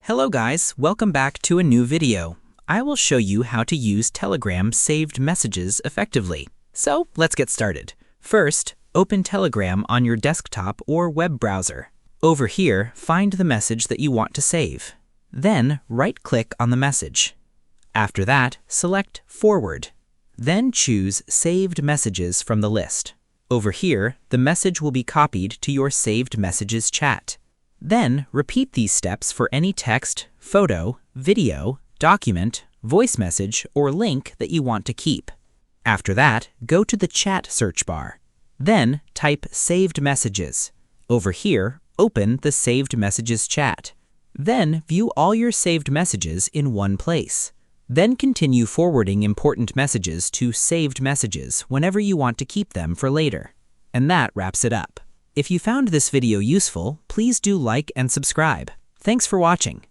Hello guys, welcome back to a new video. I will show you how to use Telegram saved messages effectively. So let's get started. First, open Telegram on your desktop or web browser. Over here, find the message that you want to save. Then right-click on the message. After that, select Forward. Then choose Saved Messages from the list. Over here, the message will be copied to your Saved Messages chat. Then repeat these steps for any text, photo, video, document, voice message, or link that you want to keep. After that, go to the chat search bar. Then type Saved Messages. Over here, open the Saved Messages chat. Then view all your saved messages in one place. Then continue forwarding important messages to Saved Messages whenever you want to keep them for later. And that wraps it up. If you found this video useful, please do like and subscribe. Thanks for watching.